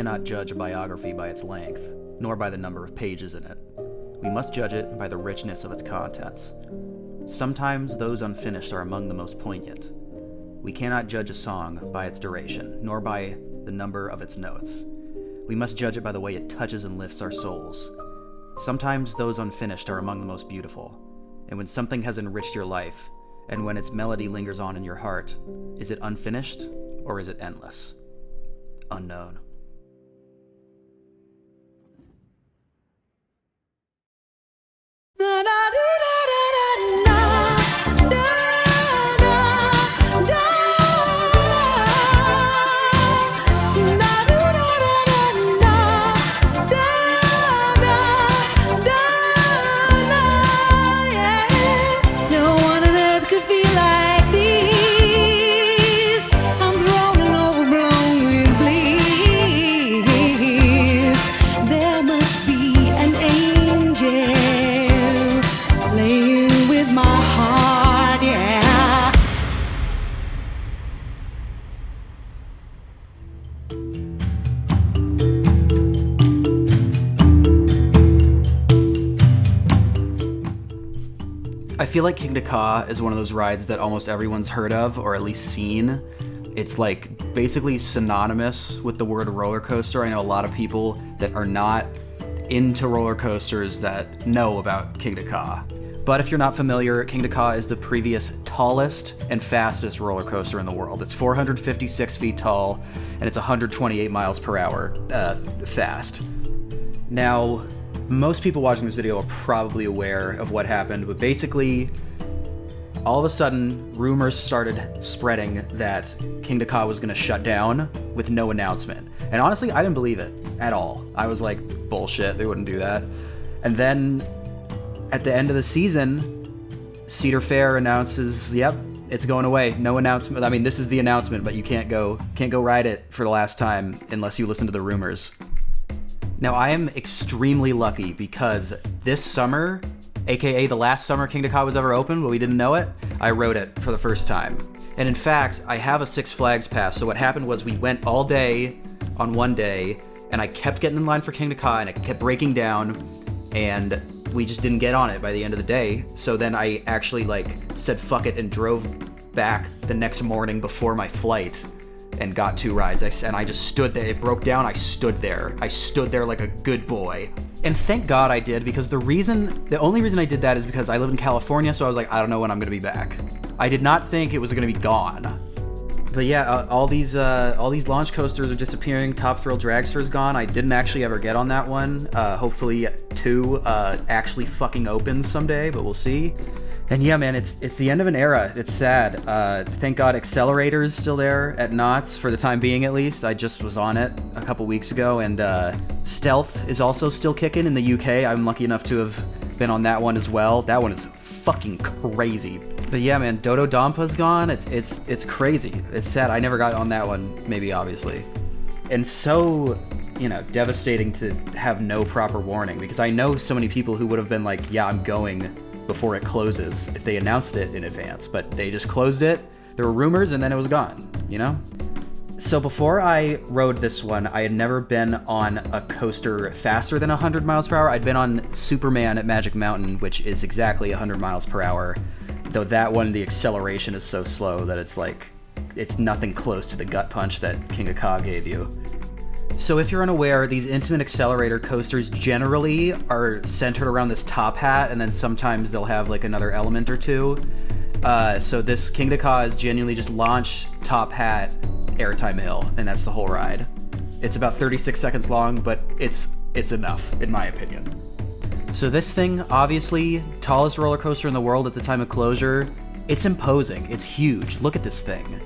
cannot judge a biography by its length, nor by the number of pages in it. We must judge it by the richness of its contents. Sometimes those unfinished are among the most poignant. We cannot judge a song by its duration, nor by the number of its notes. We must judge it by the way it touches and lifts our souls. Sometimes those unfinished are among the most beautiful. And when something has enriched your life, and when its melody lingers on in your heart, is it unfinished or is it endless? Unknown. I feel like Kingda is one of those rides that almost everyone's heard of, or at least seen. It's like basically synonymous with the word roller coaster. I know a lot of people that are not into roller coasters that know about Kingda. But if you're not familiar, Kingda is the previous tallest and fastest roller coaster in the world. It's 456 feet tall, and it's 128 miles per hour fast. Now, most people watching this video are probably aware of what happened, but basically, all of a sudden, rumors started spreading that Kingda was going to shut down with no announcement. And honestly, I didn't believe it at all. I was like, bullshit, they wouldn't do that. And then, at the end of the season, Cedar Fair announces, yep, it's going away. No announcement. I mean, this is the announcement, but you can't go ride it for the last time unless you listen to the rumors. Now, I am extremely lucky because this summer, aka the last summer Kingda was ever open, but we didn't know it, I rode it for the first time. And in fact, I have a Six Flags pass, so what happened was we went all day on one day, and I kept getting in line for Kingda and it kept breaking down, and we just didn't get on it by the end of the day. So then I actually said fuck it and drove back the next morning before my flight and got two rides. I just stood there. It broke down. I stood there like a good boy. And thank God I did, because the only reason I did that is because I live in California, so I was like, I don't know when I'm gonna be back. I did not think it was gonna be gone. But yeah, all these launch coasters are disappearing. Top Thrill Dragster is gone. I didn't actually ever get on that one. Hopefully 2 actually fucking opens someday, but we'll see. And yeah, man, it's the end of an era. It's sad. Thank God Accelerator's still there at Knott's, for the time being at least. I just was on it a couple weeks ago, and Stealth is also still kicking in the UK. I'm lucky enough to have been on that one as well. That one is fucking crazy. But yeah, man, Dodo Dompa's gone. It's crazy. It's sad. I never got on that one, maybe obviously. And so, devastating to have no proper warning, because I know so many people who would have been like, yeah, I'm going before it closes if they announced it in advance, but they just closed it. There were rumors and then it was gone, So before I rode this one, I had never been on a coaster faster than 100 miles per hour. I'd been on Superman at Magic Mountain, which is exactly 100 miles per hour, though that one, the acceleration is so slow that it's nothing close to the gut punch that Kingda gave you. So if you're unaware, these intimate accelerator coasters generally are centered around this top hat, and then sometimes they'll have another element or two. So this Kingda is genuinely just launch, top hat, airtime hill, and that's the whole ride. It's about 36 seconds long, but it's enough, in my opinion. So this thing, obviously, tallest roller coaster in the world at the time of closure. It's imposing. It's huge. Look at this thing.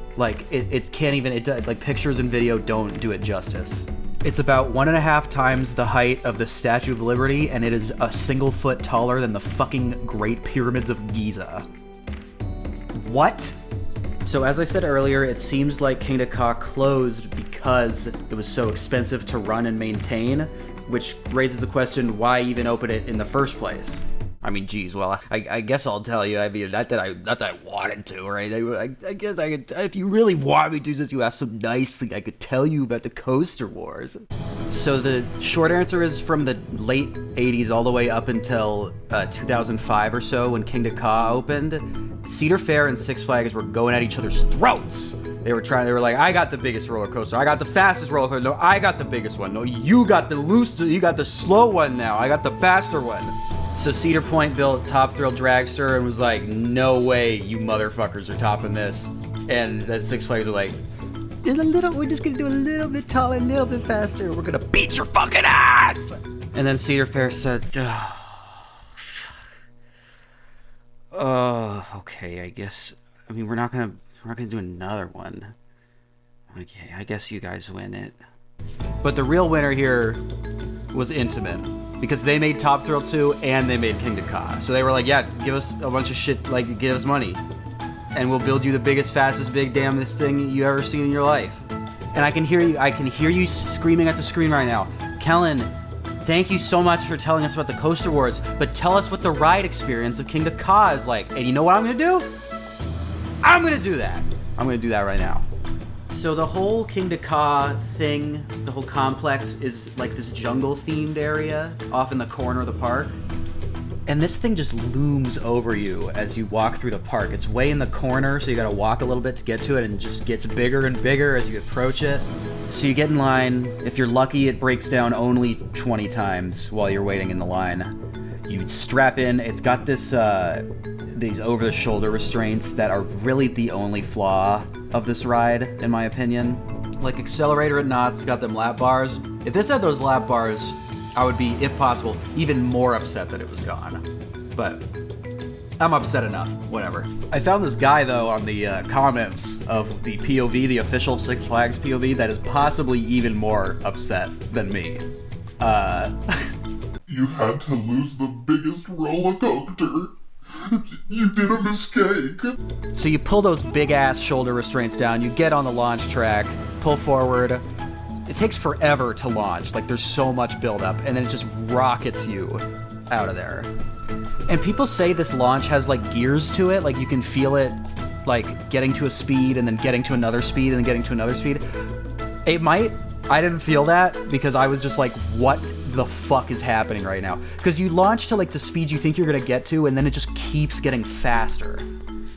It can't even, pictures and video don't do it justice. It's about 1.5 times the height of the Statue of Liberty, and it is a single foot taller than the fucking Great Pyramids of Giza. What? So as I said earlier, it seems like Kingda closed because it was so expensive to run and maintain, which raises the question, why even open it in the first place? I mean, geez, well, I guess I'll tell you. I mean, not that I wanted to, or anything. I guess I could, if you really want me to, since you asked so nicely, I could tell you about the Coaster Wars. So the short answer is from the late 80s all the way up until 2005 or so when Kingda Ka opened, Cedar Fair and Six Flags were going at each other's throats. They were like, I got the biggest roller coaster. I got the fastest roller coaster. No, I got the biggest one. No, you got the slow one now. I got the faster one. So Cedar Point built Top Thrill Dragster and was like, no way you motherfuckers are topping this. And then Six Flags were like, we're just gonna do a little bit taller, a little bit faster. We're gonna beat your fucking ass. And then Cedar Fair said, okay, I guess. I mean, we're not gonna do another one. Okay, I guess you guys win it. But the real winner here was Intimate, because they made Top Thrill 2 and they made Kingda Ka. So they were like, yeah, give us a bunch of shit, like, give us money. And we'll build you the biggest, fastest, big damnest thing you ever seen in your life. And I can hear you screaming at the screen right now. Kellen, thank you so much for telling us about the Coaster Wars, but tell us what the ride experience of Kingda Ka is like. And you know what I'm gonna do? I'm gonna do that. I'm gonna do that right now. So the whole Kingda Ka thing, the whole complex is like this jungle-themed area off in the corner of the park. And this thing just looms over you as you walk through the park. It's way in the corner, so you gotta walk a little bit to get to it, and it just gets bigger and bigger as you approach it. So you get in line. If you're lucky, it breaks down only 20 times while you're waiting in the line. You strap in. It's got this these over-the-shoulder restraints that are really the only flaw of this ride, in my opinion. Like Accelerator at Knott's got them lap bars. If this had those lap bars, I would be, if possible, even more upset that it was gone. But I'm upset enough. Whatever. I found this guy, though, on the comments of the POV, the official Six Flags POV, that is possibly even more upset than me. You had to lose the biggest roller coaster. You did a mistake. So you pull those big-ass shoulder restraints down, you get on the launch track, pull forward. It takes forever to launch, like there's so much buildup, and then it just rockets you out of there. And people say this launch has like gears to it, like you can feel it like getting to a speed and then getting to another speed and then getting to another speed. It might. I didn't feel that because I was just like, what the fuck is happening right now? Because you launch to like the speed you think you're gonna get to, and then it just keeps getting faster.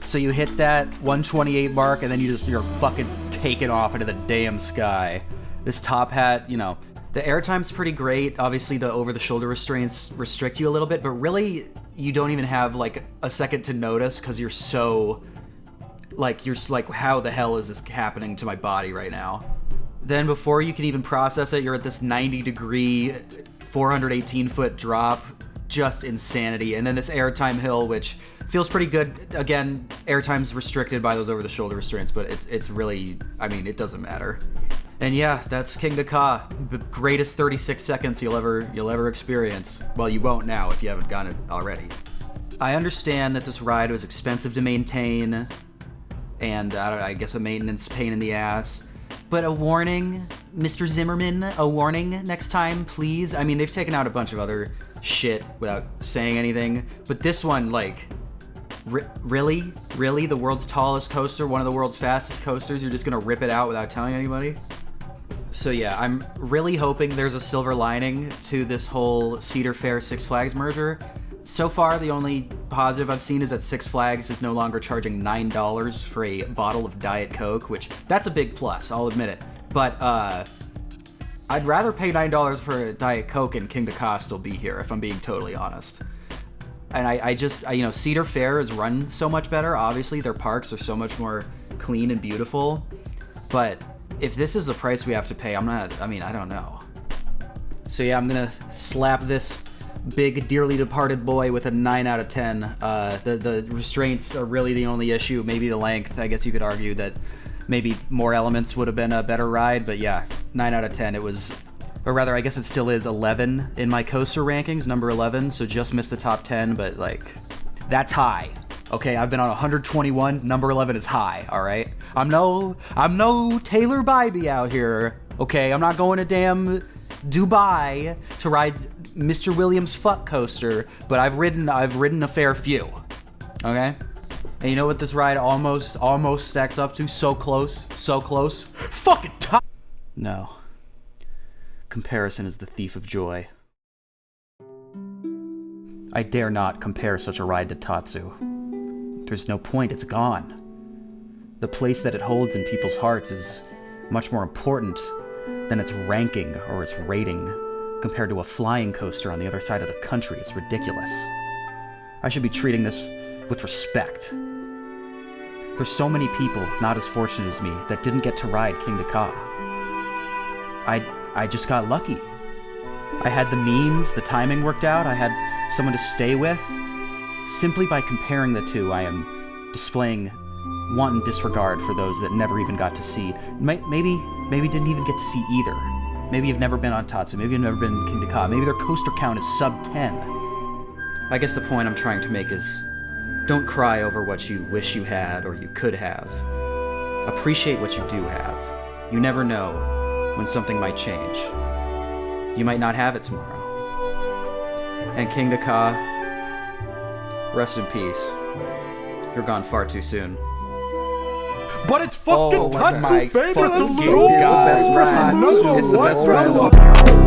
So you hit that 128 mark, and then you're fucking taking off into the damn sky. This top hat, you know, the airtime's pretty great. Obviously, the over-the-shoulder restraints restrict you a little bit, but really, you don't even have, like, a second to notice because you're so, like, you're like, how the hell is this happening to my body right now? Then before you can even process it, you're at this 90-degree, 418-foot drop. Just insanity. And then this airtime hill, which feels pretty good. Again, airtime's restricted by those over-the-shoulder restraints, but it's really, I mean, it doesn't matter. And yeah, that's Kingda Ka, the greatest 36 seconds you'll ever experience. Well, you won't now if you haven't gotten it already. I understand that this ride was expensive to maintain, and I guess a maintenance pain in the ass. But a warning, Mr. Zimmerman, a warning next time, please. I mean, they've taken out a bunch of other shit without saying anything, but this one, like, really? The world's tallest coaster, one of the world's fastest coasters, you're just gonna rip it out without telling anybody? So yeah, I'm really hoping there's a silver lining to this whole Cedar Fair Six Flags merger. So far, the only positive I've seen is that Six Flags is no longer charging $9 for a bottle of Diet Coke, which, that's a big plus, I'll admit it. But, I'd rather pay $9 for a Diet Coke and Kingda Ka still be here, if I'm being totally honest. And I just, you know, Cedar Fair is run so much better. Obviously, their parks are so much more clean and beautiful. But if this is the price we have to pay, I don't know. So yeah, I'm gonna slap this big, dearly departed boy with a 9 out of 10. The restraints are really the only issue. Maybe the length. I guess you could argue that maybe more elements would have been a better ride. But yeah, 9 out of 10. It was... Or rather, I guess it still is 11 in my coaster rankings, number 11, so just missed the top 10, but, like, that's high. Okay, I've been on 121, number 11 is high, alright? I'm no Taylor Bybee out here, okay? I'm not going to damn Dubai to ride Mr. Williams' fuck coaster, but I've ridden a fair few, okay? And you know what this ride almost stacks up to? So close, fucking top. No. comparison is the thief of joy. I dare not compare such a ride to Tatsu. There's no point, it's gone. The place that it holds in people's hearts is much more important than its ranking or its rating compared to a flying coaster on the other side of the country. It's ridiculous. I should be treating this with respect. There's so many people not as fortunate as me that didn't get to ride Kingda Ka. I just got lucky. I had the means, the timing worked out, I had someone to stay with. Simply by comparing the two, I am displaying wanton disregard for those that never even got to see. Maybe didn't even get to see either. Maybe you've never been on Tatsu, maybe you've never been in Kingda Ka, maybe their coaster count is sub 10. I guess the point I'm trying to make is, don't cry over what you wish you had or you could have. Appreciate what you do have. You never know when something might change. You might not have it tomorrow. And Kingda Ka, rest in peace. You're gone far too soon. But it's fucking Tatsu, baby! Let's It's the best ride. It's the best ride.